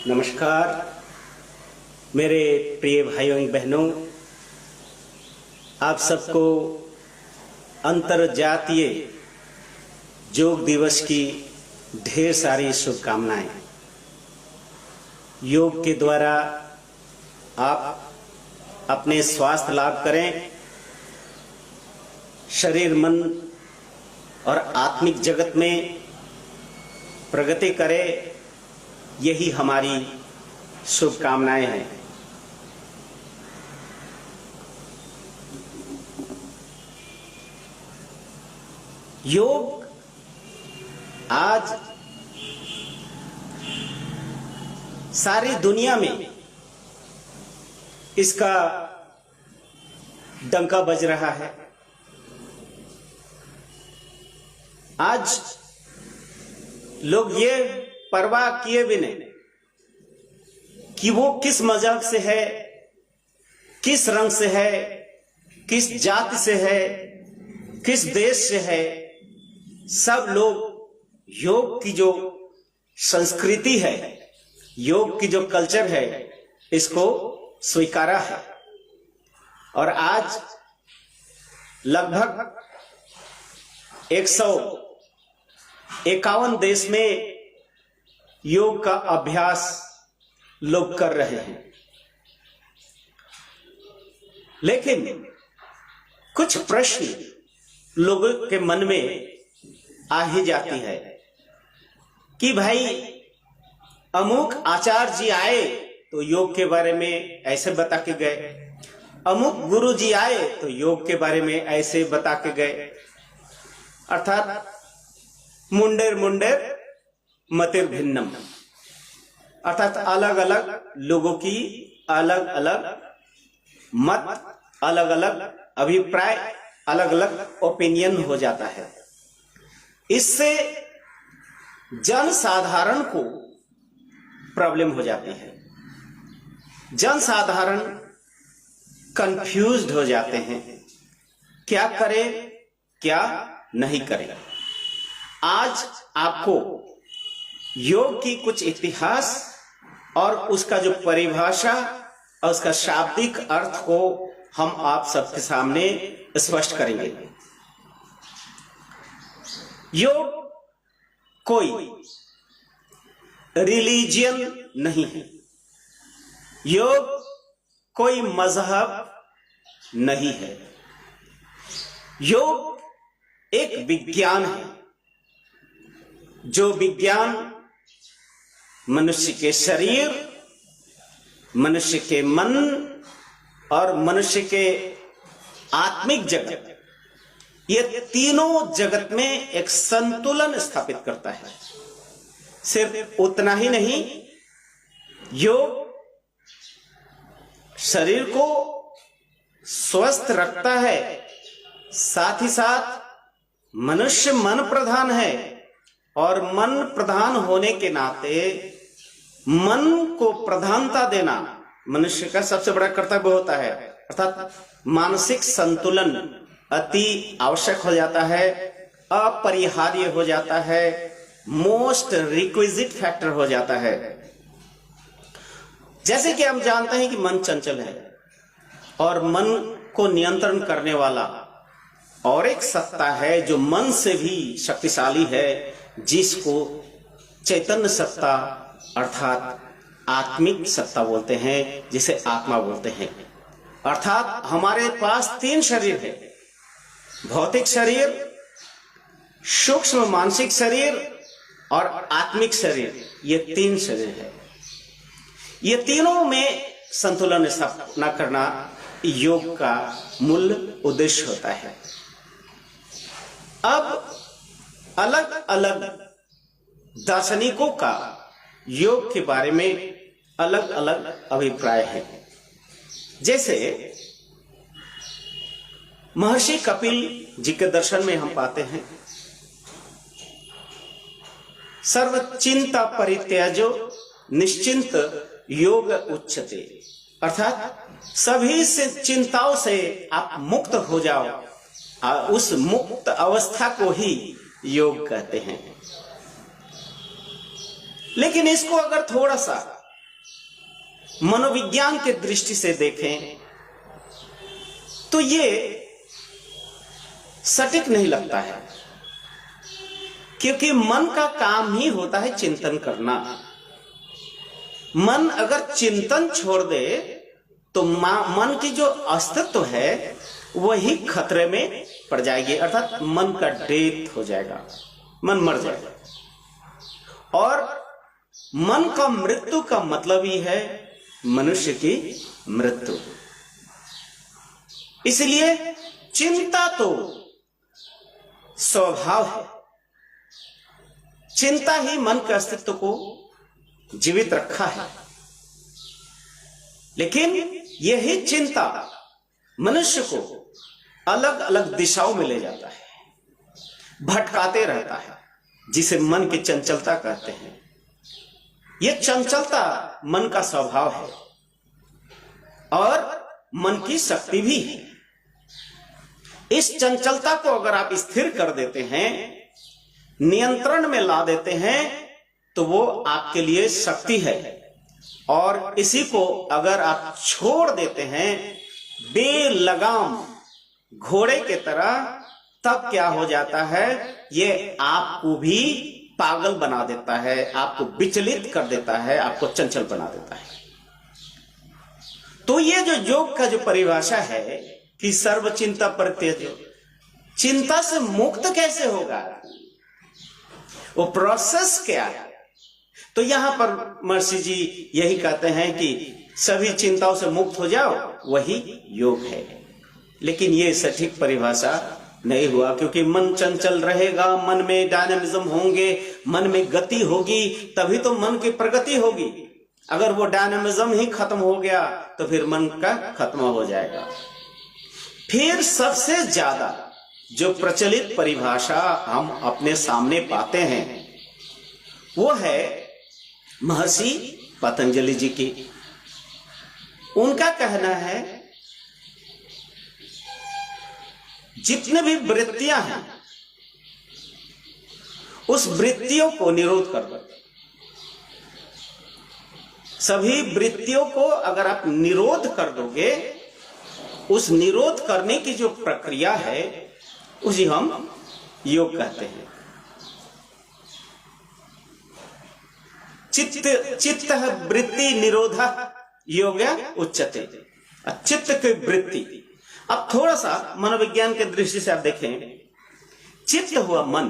नमस्कार मेरे प्रिय भाइयों एवं बहनों, आप सबको अंतर्जातीय योग दिवस की ढेर सारी शुभकामनाएं। योग के द्वारा आप अपने स्वास्थ्य लाभ करें, शरीर मन और आत्मिक जगत में प्रगति करें, यही हमारी शुभकामनाएं हैं। योग आज सारी दुनिया में इसका डंका बज रहा है। आज लोग ये परवाह किए भी नहीं कि वो किस मजहब से है, किस रंग से है, किस जाति से है, किस देश से है, सब लोग योग की जो संस्कृति है, योग की जो कल्चर है, इसको स्वीकारा है। और आज लगभग 151 देश में योग का अभ्यास लोग कर रहे हैं। लेकिन कुछ प्रश्न लोगों के मन में आ ही जाती है कि भाई अमुक आचार्य जी आए तो योग के बारे में ऐसे बता के गए, अमुक गुरु जी आए तो योग के बारे में ऐसे बता के गए। अर्थात मुंडेर मुंडेर मतिर भिन्नम, अर्थात अलग अलग लोगों की अलग अलग मत, अलग अलग अभिप्राय, अलग अलग ओपिनियन हो जाता है। इससे जन साधारण को प्रॉब्लम हो जाती है। जन साधारण कंफ्यूज्ड हो जाते हैं, क्या करे क्या नहीं करे। आज आपको योग की कुछ इतिहास और उसका जो परिभाषा और उसका शाब्दिक अर्थ को हम आप सबके सामने स्पष्ट करेंगे। योग कोई रिलीजियन नहीं है, योग कोई मजहब नहीं है, योग एक विज्ञान है। जो विज्ञान मनुष्य के शरीर, मनुष्य के मन और मनुष्य के आत्मिक जगत, ये तीनों जगत में एक संतुलन स्थापित करता है। सिर्फ उतना ही नहीं, योग शरीर को स्वस्थ रखता है, साथ ही साथ मनुष्य मन प्रधान है और मन प्रधान होने के नाते मन को प्रधानता देना मनुष्य का सबसे बड़ा कर्तव्य होता है। अर्थात मानसिक संतुलन अति आवश्यक हो जाता है, अपरिहार्य हो जाता है, मोस्ट रिक्विजिट फैक्टर हो जाता है। जैसे कि हम जानते हैं कि मन चंचल है और मन को नियंत्रण करने वाला और एक सत्ता है जो मन से भी शक्तिशाली है, जिसको चैतन्य सत्ता अर्थात आत्मिक सत्ता बोलते हैं, जिसे आत्मा बोलते हैं। अर्थात हमारे पास 3 शरीर है, भौतिक शरीर, सूक्ष्म मानसिक शरीर और आत्मिक शरीर। ये 3 शरीर है। ये तीनों में संतुलन स्थापना करना योग का मूल उद्देश्य होता है। अब अलग अलग दार्शनिकों का योग के बारे में अलग अलग अभिप्राय है। जैसे महर्षि कपिल जी के दर्शन में हम पाते हैं, सर्व चिंता परित्याजो निश्चिंत योग उच्यते, अर्थात सभी से चिंताओं से आप मुक्त हो जाओ, उस मुक्त अवस्था को ही योग कहते हैं। लेकिन इसको अगर थोड़ा सा मनोविज्ञान के दृष्टि से देखें तो ये सटीक नहीं लगता है, क्योंकि मन का काम ही होता है चिंतन करना। मन अगर चिंतन छोड़ दे तो मन की जो अस्तित्व है वही खतरे में पड़ जाएगी, अर्थात मन का डेथ हो जाएगा, मन मर जाएगा। और मन का मृत्यु का मतलब ही है मनुष्य की मृत्यु। इसलिए चिंता तो स्वभाव है, चिंता ही मन के अस्तित्व को जीवित रखा है। लेकिन यही चिंता मनुष्य को अलग अलग दिशाओं में ले जाता है, भटकाते रहता है, जिसे मन की चंचलता कहते हैं। यह चंचलता मन का स्वभाव है और मन की शक्ति भी है। इस चंचलता को अगर आप स्थिर कर देते हैं, नियंत्रण में ला देते हैं, तो वो आपके लिए शक्ति है। और इसी को अगर आप छोड़ देते हैं बेलगाम घोड़े के तरह, तब क्या हो जाता है, ये आपको भी पागल बना देता है, आपको विचलित कर देता है, आपको चंचल बना देता है। तो ये जो योग का जो परिभाषा है कि सर्व चिंता परित्यज्य, चिंता से मुक्त कैसे होगा, वो प्रोसेस क्या है। तो यहां पर महर्षि जी यही कहते हैं कि सभी चिंताओं से मुक्त हो जाओ, वही योग है। लेकिन ये सटीक परिभाषा नहीं हुआ, क्योंकि मन चंचल रहेगा, मन में डायनामिज्म होंगे, मन में गति होगी, तभी तो मन की प्रगति होगी। अगर वो डायनामिज्म ही खत्म हो गया तो फिर मन का खत्म हो जाएगा। फिर सबसे ज्यादा जो प्रचलित परिभाषा हम अपने सामने पाते हैं वो है महर्षि पतंजलि जी की। उनका कहना है जितने भी वृत्तियां हैं उस वृत्तियों को निरोध कर दो। सभी वृत्तियों को अगर आप निरोध कर दोगे, उस निरोध करने की जो प्रक्रिया है उसे हम योग कहते हैं। चित्त वृत्ति निरोध योग उच्यते, चित्त की वृत्ति। अब थोड़ा सा मनोविज्ञान के दृष्टि से आप देखें, चित्त हुआ मन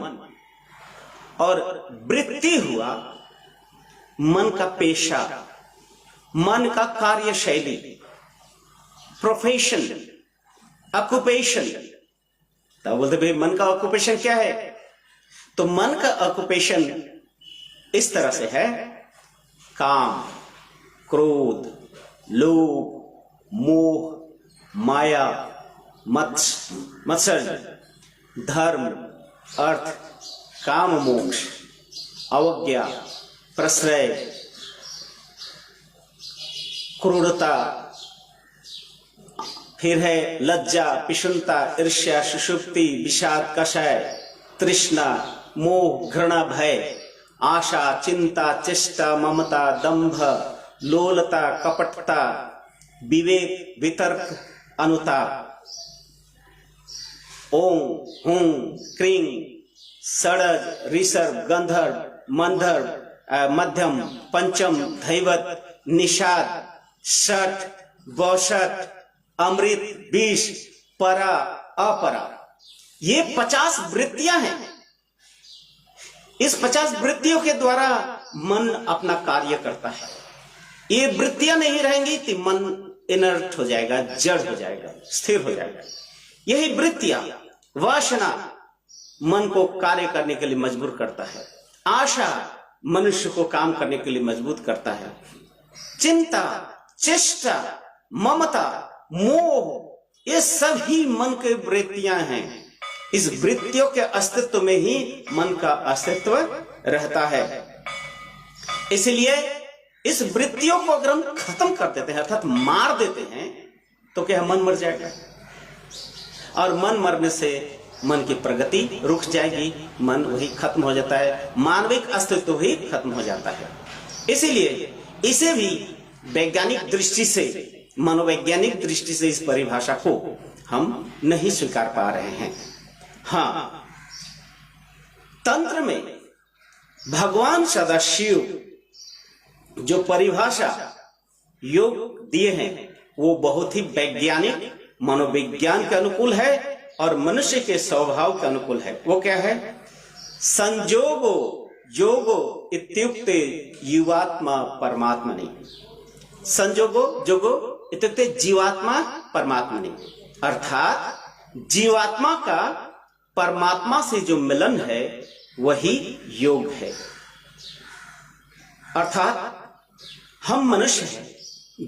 और वृत्ति हुआ मन का पेशा, मन का कार्यशैली, प्रोफेशन, ऑक्युपेशन। तब बोलते भाई मन का ऑक्युपेशन क्या है, तो मन का ऑक्युपेशन इस तरह से है: काम, क्रोध, लोभ, मोह, माया, मत्सर्य, धर्म, अर्थ, काम, मोक्ष, अवज्ञा, प्रश्रय, क्रूरता, फिर है लज्जा, पिशुनता, ईर्ष्या, सुषुप्ति, विषाद, कषाय, तृष्णा, मोह, घृणा, भय, आशा, चिंता, चेष्टा, ममता, दंभ, लोलता, कपटता, विवेक, वितर्क, अनुताप। ओम, हुं, क्रीं, षडज, ऋषभ, गंधर्व, मंधर्व, मध्यम, पंचम, धैवत, निषाद, षट, वौषट, अमृत, विष, परा, अपरा। ये 50 वृत्तियां हैं। इस 50 वृत्तियों के द्वारा मन अपना कार्य करता है। ये वृत्तियां नहीं रहेंगी तो मन इनर्ट हो जाएगा, जड़ हो जाएगा, स्थिर हो जाएगा। यही वृत्तियां, वासना मन को कार्य करने के लिए मजबूर करता है, आशा मनुष्य को काम करने के लिए मजबूत करता है, चिंता, चेष्टा, ममता, मोह, ये सभी मन के वृत्तियां हैं। इस वृत्तियों के अस्तित्व में ही मन का अस्तित्व रहता है। इसलिए इस वृत्तियों को अगर हम खत्म कर देते हैं, अर्थात मार देते हैं, तो क्या मन मर जाएगा। और मन मरने से मन की प्रगति रुक जाएगी, मन वही खत्म हो जाता है, मानविक अस्तित्व ही खत्म हो जाता है। इसीलिए इसे भी वैज्ञानिक दृष्टि से, मनोवैज्ञानिक दृष्टि से इस परिभाषा को हम नहीं स्वीकार पा रहे हैं। हाँ, तंत्र में भगवान सदाशिव जो परिभाषा योग दिए हैं वो बहुत ही वैज्ञानिक, मनोविज्ञान के अनुकूल है और मनुष्य के स्वभाव के अनुकूल है। वो क्या है? संजोगो योगो इत्युक्ते जीवात्मा परमात्मनि। संजोगो योगो इत्युक्ते जीवात्मा परमात्मनि, अर्थात जीवात्मा का परमात्मा से जो मिलन है वही योग है। अर्थात हम मनुष्य हैं,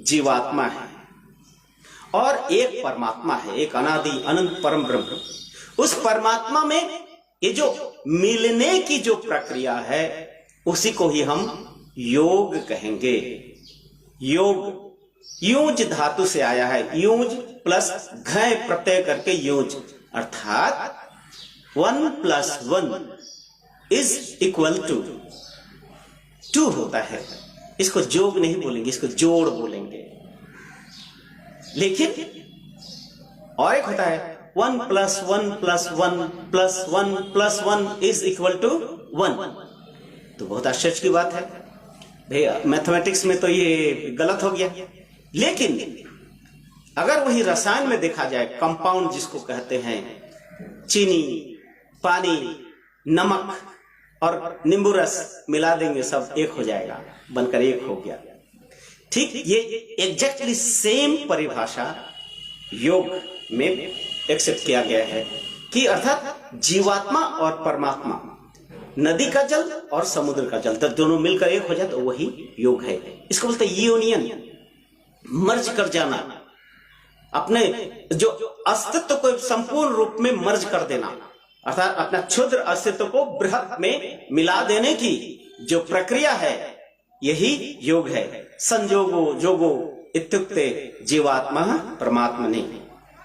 जीवात्मा है और एक परमात्मा है, एक अनादि अनंत परम ब्रह्म। उस परमात्मा में ये जो मिलने की जो प्रक्रिया है उसी को ही हम योग कहेंगे। योग यूज धातु से आया है, यूज प्लस घय प्रत्यय करके यूज, अर्थात 1 + 1 इज इक्वल टू 2 होता है। इसको जोग नहीं बोलेंगे, इसको जोड़ बोलेंगे। लेकिन और एक होता है 1 + 1 + 1 + 1 + 1 इज इक्वल टू 1। तो बहुत आश्चर्य की बात है भैया, मैथमेटिक्स में तो ये गलत हो गया। लेकिन अगर वही रसायन में देखा जाए, कंपाउंड जिसको कहते हैं, चीनी, पानी, नमक और नींबू रस मिला देंगे, सब एक हो जाएगा, बनकर एक हो गया। ठीक ये एग्जैक्टली सेम परिभाषा योग में एक्सेप्ट किया गया है कि अर्थात जीवात्मा और परमात्मा, नदी का जल और समुद्र का जल, तब दोनों मिलकर एक हो जाए तो वही योग है। इसको बोलते हैं यूनियन, मर्ज कर जाना, अपने जो अस्तित्व को संपूर्ण रूप में मर्ज कर देना, अर्थात अपना क्षुद्र अस्तित्व को बृहत में मिला देने की जो प्रक्रिया है यही योग है। संजोगो योगो इत्युक्ते जीवात्मा परमात्मनि,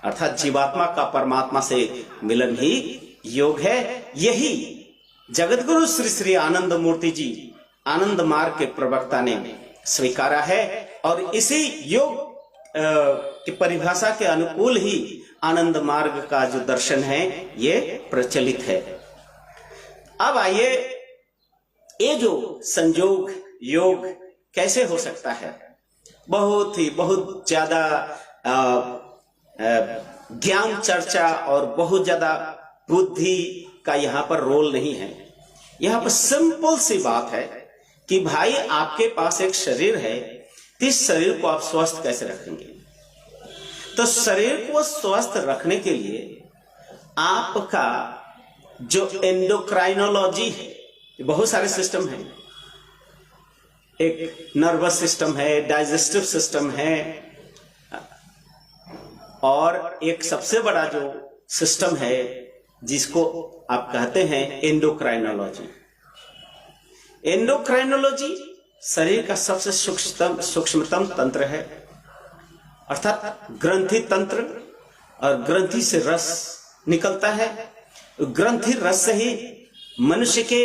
अर्थात जीवात्मा का परमात्मा से मिलन ही योग है। यही जगतगुरु श्री श्री आनंद मूर्ति जी आनंद मार्ग के प्रवक्ता ने स्वीकारा है और इसी योग की परिभाषा के अनुकूल ही आनंद मार्ग का जो दर्शन है ये प्रचलित है। अब आइए, ये जो संयोग योग कैसे हो सकता है? बहुत ज्यादा ज्ञान चर्चा और बहुत ज्यादा बुद्धि का यहाँ पर रोल नहीं है। यहाँ पर सिंपल सी बात है कि भाई आपके पास एक शरीर है, इस शरीर को आप स्वस्थ कैसे रखेंगे? तो शरीर को स्वस्थ रखने के लिए आपका जो एंडोक्राइनोलॉजी है, बहुत सारे सिस्टम है, एक नर्वस सिस्टम है, डाइजेस्टिव सिस्टम है और एक सबसे बड़ा जो सिस्टम है जिसको आप कहते हैं एंडोक्राइनोलॉजी। एंडोक्राइनोलॉजी शरीर का सबसे सूक्ष्मतम तंत्र है, अर्थात ग्रंथि तंत्र, और ग्रंथि से रस निकलता है। ग्रंथि रस से ही मनुष्य के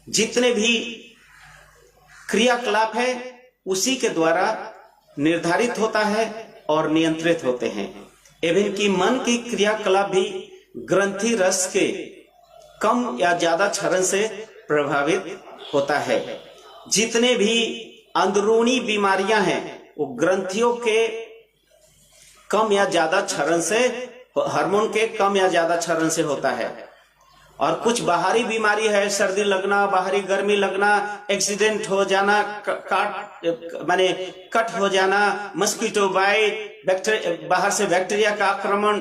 जितने भी क्रियाकलाप है उसी के द्वारा निर्धारित होता है और नियंत्रित होते हैं। एवं कि मन की क्रियाकलाप भी ग्रंथि रस के कम या ज्यादा क्षरण से प्रभावित होता है। जितने भी अंदरूनी बीमारियां हैं वो ग्रंथियों के कम या ज्यादा क्षरण से, हार्मोन के कम या ज्यादा क्षरण से होता है। और कुछ बाहरी बीमारी है, सर्दी लगना, बाहरी गर्मी लगना, एक्सीडेंट हो जाना, माने कट हो जाना, मस्कीटो बाइट, बाहर से बैक्टीरिया का आक्रमण,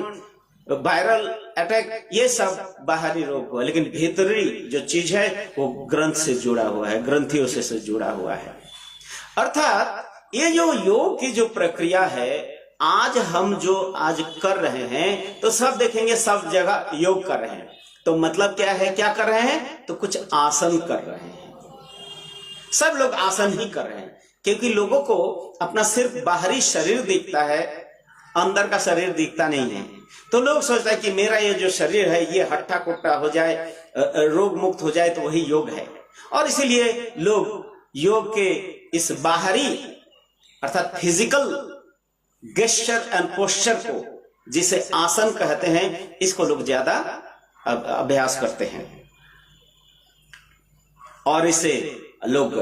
वायरल अटैक, ये सब बाहरी रोग हुआ। लेकिन भीतरी जो चीज है वो ग्रंथ से जुड़ा हुआ है, ग्रंथियों से जुड़ा हुआ है। अर्थात ये जो योग की जो प्रक्रिया है, आज हम जो आज कर रहे हैं तो सब देखेंगे सब जगह योग कर रहे हैं। तो मतलब क्या है, क्या कर रहे हैं? तो कुछ आसन कर रहे हैं। सब लोग आसन ही कर रहे हैं क्योंकि लोगों को अपना सिर्फ बाहरी शरीर दिखता है, अंदर का शरीर दिखता नहीं है। तो लोग सोचता है कि मेरा ये जो शरीर है ये हट्टा कुट्टा हो जाए, रोग मुक्त हो जाए तो वही योग है। और इसीलिए लोग योग के इस बाहरी अर्थात फिजिकल गेस्चर एंड पोस्चर को, जिसे आसन कहते हैं, इसको लोग ज्यादा अभ्यास करते हैं और इससे लोग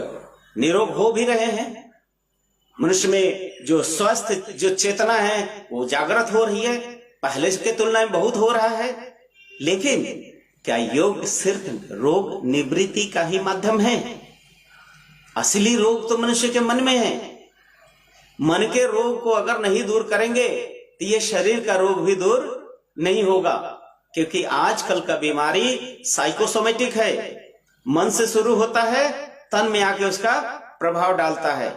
निरोग हो भी रहे हैं। मनुष्य में जो स्वस्थ जो चेतना है वो जागृत हो रही है, पहले के तुलना में बहुत हो रहा है। लेकिन क्या योग सिर्फ रोग निवृत्ति का ही माध्यम है? असली रोग तो मनुष्य के मन में है। मन के रोग को अगर नहीं दूर करेंगे तो ये शरीर का रोग भी दूर नहीं होगा, क्योंकि आजकल का बीमारी साइकोसोमेटिक है। मन से शुरू होता है, तन में आके उसका प्रभाव डालता है।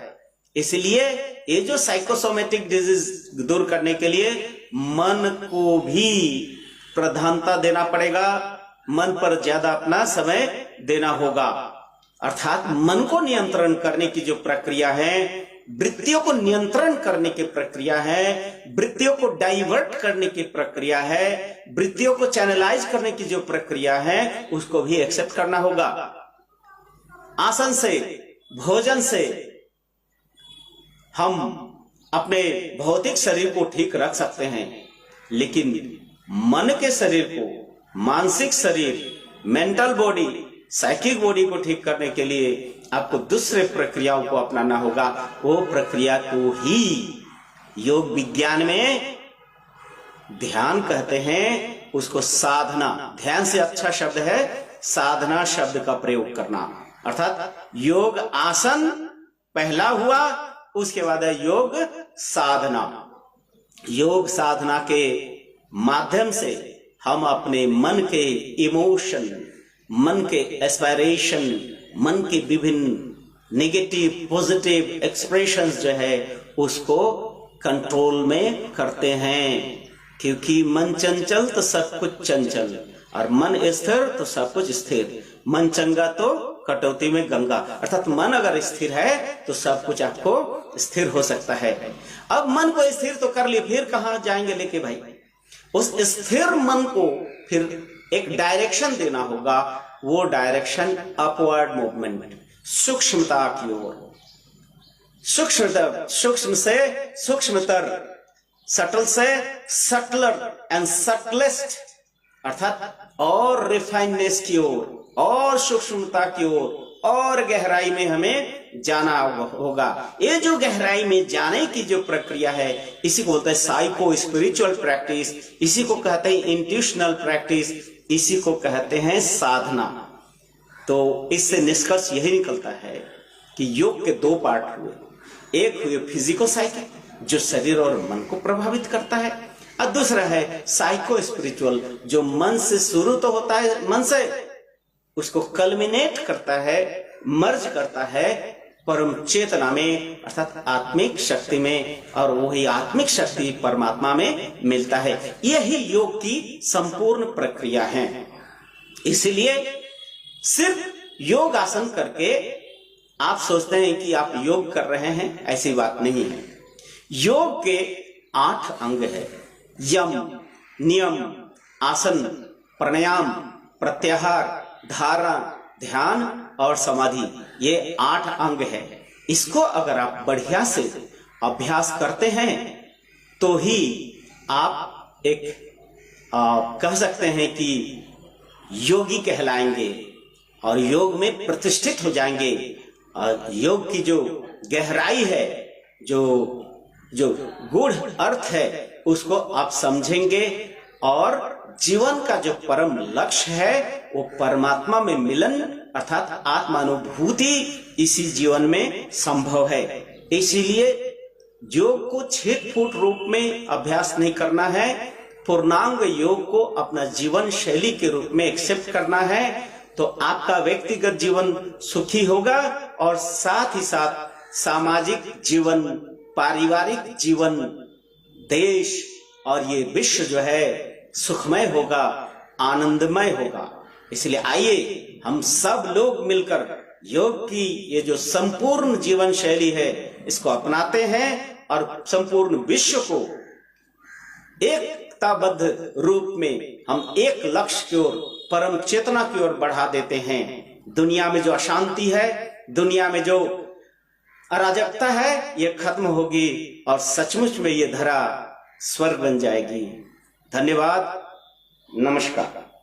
इसलिए ये जो साइकोसोमेटिक डिजीज दूर करने के लिए मन को भी प्रधानता देना पड़ेगा, मन पर ज्यादा अपना समय देना होगा। अर्थात मन को नियंत्रण करने की जो प्रक्रिया है, वृत्तियों को नियंत्रण करने की प्रक्रिया है, वृत्तियों को डाइवर्ट करने की प्रक्रिया है, वृत्तियों को चैनलाइज करने की जो प्रक्रिया है, उसको भी एक्सेप्ट करना होगा। आसन से, भोजन से हम अपने भौतिक शरीर को ठीक रख सकते हैं, लेकिन मन के शरीर को, मानसिक शरीर, मेंटल बॉडी, साइकिक बॉडी को ठीक करने के लिए आपको दूसरे प्रक्रियाओं को अपनाना होगा। वो प्रक्रिया को ही योग विज्ञान में ध्यान कहते हैं, उसको साधना। ध्यान से अच्छा शब्द है साधना शब्द का प्रयोग करना। अर्थात योग आसन पहला हुआ, उसके बाद है योग साधना। योग साधना के माध्यम से हम अपने मन के इमोशन, मन के एस्पायरेशन, मन के विभिन्न नेगेटिव पॉजिटिव एक्सप्रेशंस जो है उसको कंट्रोल में करते हैं। क्योंकि मन चंचल तो सब कुछ चंचल, और मन स्थिर तो सब कुछ स्थिर। मन चंगा तो कटौती में गंगा। अर्थात मन अगर स्थिर है तो सब कुछ आपको स्थिर हो सकता है। अब मन को स्थिर तो कर लिए, फिर कहां जाएंगे लेके भाई? उस स्थिर मन को फिर एक डायरेक्शन देना होगा। वो डायरेक्शन अपवर्ड मूवमेंट, सूक्ष्मता की ओर, सूक्ष्म से सूक्ष्मतर, सटल से सटलर एंड सटलेस्ट, अर्थात और रिफाइननेस की ओर, और सूक्ष्मता की ओर, और गहराई में हमें जाना होगा। ये जो गहराई में जाने की जो प्रक्रिया है, इसी को बोलते हैं साइको स्पिरिचुअल प्रैक्टिस, इसी को कहते हैं इंट्यूशनल प्रैक्टिस, इसी को कहते हैं साधना। तो इससे निष्कर्ष यही निकलता है कि योग के दो पार्ट हुए। एक हुए फिजिको साइकिक, जो शरीर और मन को प्रभावित करता है, और दूसरा है साइको स्पिरिचुअल, जो मन से शुरू तो होता है, मन से उसको कल्मिनेट करता है, मर्ज करता है परम चेतना में, अर्थात आत्मिक शक्ति में, और वही आत्मिक शक्ति परमात्मा में मिलता है। यही योग की संपूर्ण प्रक्रिया है। इसलिए सिर्फ योग आसन करके आप सोचते हैं कि आप योग कर रहे हैं, ऐसी बात नहीं है। योग के 8 अंग है। यम, नियम, आसन, प्राणायाम, प्रत्याहार, धारणा, ध्यान और समाधि, ये 8 अंग है। इसको अगर आप बढ़िया से अभ्यास करते हैं तो ही आप एक कह सकते हैं कि योगी कहलाएंगे और योग में प्रतिष्ठित हो जाएंगे। और योग की जो गहराई है, जो गूढ़ अर्थ है, उसको आप समझेंगे, और जीवन का जो परम लक्ष्य है वो परमात्मा में मिलन, अर्थात आत्मानुभूति इसी जीवन में संभव है। इसीलिए योग को छिट-फूट रूप में अभ्यास नहीं करना है, पूर्णांग योग को अपना जीवन शैली के रूप में एक्सेप्ट करना है। तो आपका व्यक्तिगत जीवन सुखी होगा, और साथ ही साथ सामाजिक जीवन, पारिवारिक जीवन, देश और ये विश्व जो है सुखमय होगा, आनंदमय होगा। इसलिए आइए हम सब लोग मिलकर योग की ये जो संपूर्ण जीवन शैली है इसको अपनाते हैं, और संपूर्ण विश्व को एकताबद्ध रूप में हम एक लक्ष्य की ओर, परम चेतना की ओर बढ़ा देते हैं। दुनिया में जो अशांति है, दुनिया में जो अराजकता है ये खत्म होगी और सचमुच में ये धरा स्वर्ग बन जाएगी। धन्यवाद, नमस्कार।